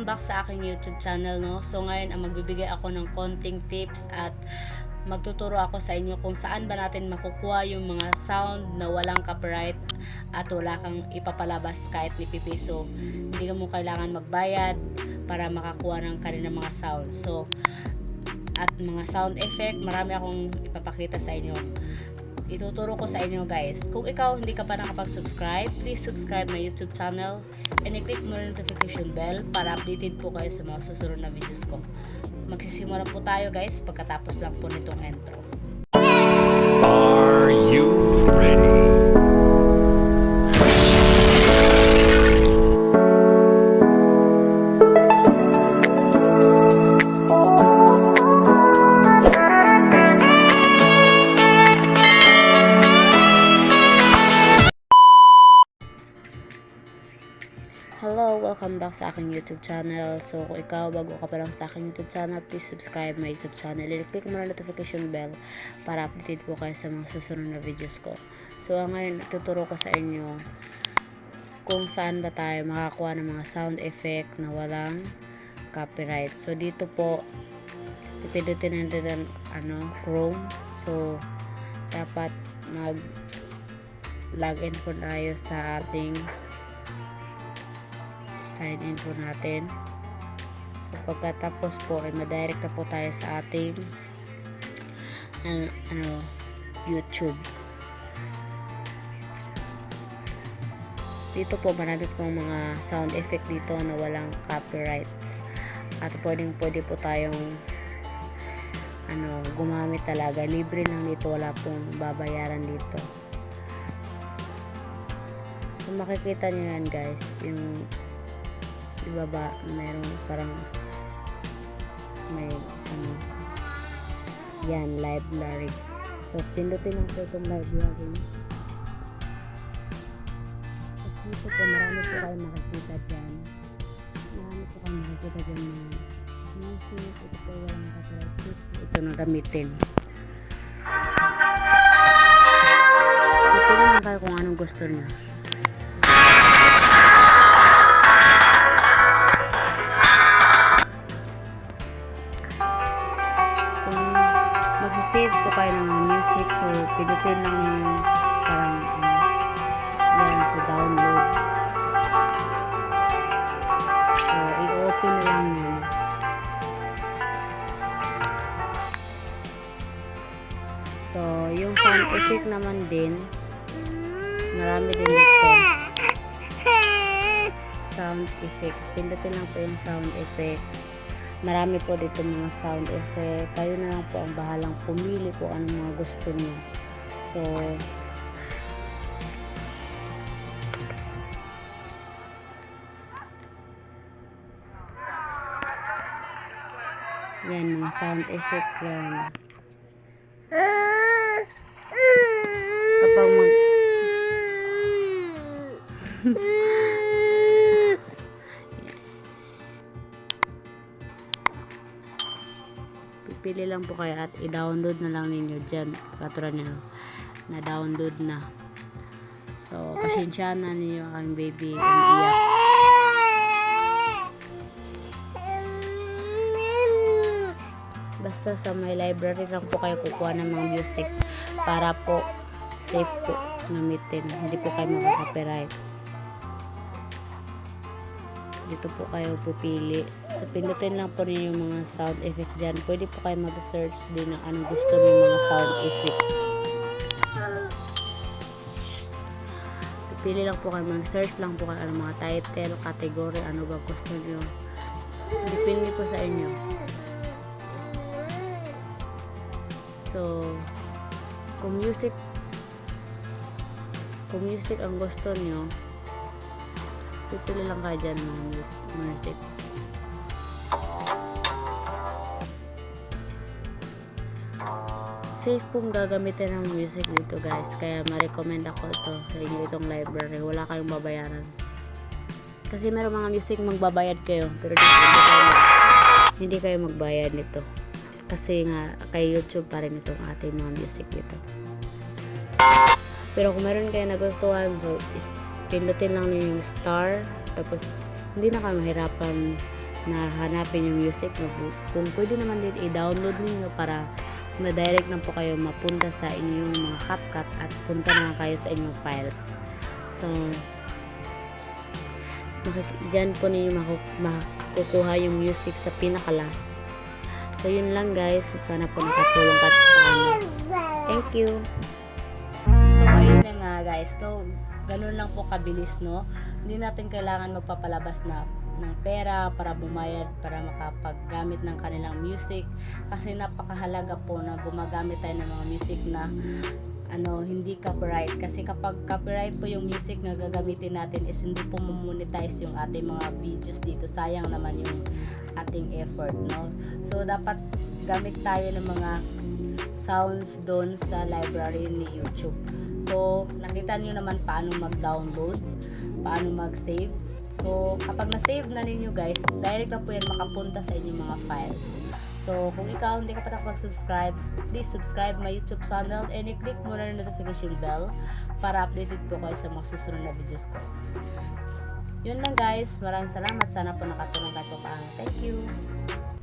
back sa aking YouTube channel, no? So ngayon ang magbibigay ako ng konting tips at magtuturo ako sa inyo kung saan ba natin makukuha yung mga sound na walang copyright at wala kang ipapalabas kahit ni pipiso. Hindi mo kailangan magbayad para makakuha ng kanilang mga sound. So at mga sound effect, marami akong ipapakita sa inyo. Ituturo ko sa inyo, guys. Kung ikaw hindi ka pa nakapag-subscribe, please subscribe my YouTube channel and i-click mo yung notification bell para updated po kayo sa mga susunod na videos ko. Magsisimula po tayo, guys, pagkatapos lang po nitong intro. Are you ready? Hello, welcome back sa aking YouTube channel. So, kung ikaw bago ka pa lang sa aking YouTube channel, please subscribe my YouTube channel and click mo na notification bell para updated po kayo sa mga susunod na videos ko. So, ngayon, tuturo ko sa inyo kung saan ba tayo makakuha ng mga sound effect na walang copyright. So, dito po, pipindutin natin ang Chrome. So, dapat mag-login po tayo sa ating sign in po natin. So pagkatapos po ay madirect na po tayo sa ating YouTube. Dito po marami pong mga sound effect dito na walang copyright. At pwede po tayong gumamit talaga. Libre lang dito, wala pong babayaran dito. So makikita niyo yan, guys, yung ibaba meron parang may yan, library. So pindutin lang po itong library. At dito po marami po kayo makikita dyan, na music. Ito po walang copyright, ito na gamitin. Pipili lang kayo kung anong gusto niyo. Mag-save po kayo ng music, so pinutin lang yung parang yan sa download. So i-open na lang yun. So yung sound effect naman din, marami din dito. Sound effect, pinutin lang po yung sound effect. Marami po dito mga sound effect. Kayo na lang po ang bahalang pumili kung anong mga gusto niyo. So, yan, mga sound effect yan. Kapag pipili lang po kayo at i-download na lang ninyo dyan. Katulad nyo na download na. So pasensya na ninyo aking baby umiiyak. Basta sa may library lang po kayo kukuha ng mga music para po safe po gamitin, hindi po kayo makaka-copyright. Dito po kayo pupili. So, pindutin lang po ninyo yung mga sound effect dyan. Pwede po kayo mag-search din ng anong gusto niyo yung mga sound effect. Pipili lang po kayo, mag-search lang po kayo ng mga title, category, ano ba gusto niyo. Depende po sa inyo. So, kung music ang gusto niyo, pipili lang kayo dyan ng music. Safe pong gagamitin ng music dito, guys. Kaya ma-recommend ako ito sa inyo, itong library. Wala kayong babayaran. Kasi meron mga music magbabayad kayo. Pero dito hindi kayo magbayad nito. Kasi nga kay YouTube pa rin itong ating mga music dito. Pero kung meron kayo nagustuhan, so pindutin lang niyo yung star, tapos hindi na kayo mahirapan na hanapin yung music, kung pwede naman din i-download niyo para ma-direct na po kayo mapunta sa inyong mga CapCut at punta na kayo sa inyong files. So dyan po ninyo makukuha yung music sa pinaka last. So yun lang guys, sana po nakatulong ka sa amin. Thank you. So ayun na nga guys, so ganun lang po kabilis, no? Hindi natin kailangan magpapalabas ng pera para bumayad para makapaggamit ng kanilang music, kasi napakahalaga po na gumagamit tayo ng mga music na hindi copyright, kasi kapag copyright po yung music na gagamitin natin is hindi po monetize yung ating mga videos dito, sayang naman yung ating effort, no? So dapat gamit tayo ng mga sounds doon sa library ni YouTube. So nakita niyo naman paano mag-download, paano mag-save. So, kapag na-save na ninyo guys, direct na po yan makapunta sa inyong mga files. So, kung ikaw hindi ka pa nakapag-subscribe, please subscribe my YouTube channel and i-click mo na yung notification bell para updated po kayo sa mga susunod na videos ko. Yun lang guys, maraming salamat. Sana po nakatulong kayo pa. Thank you!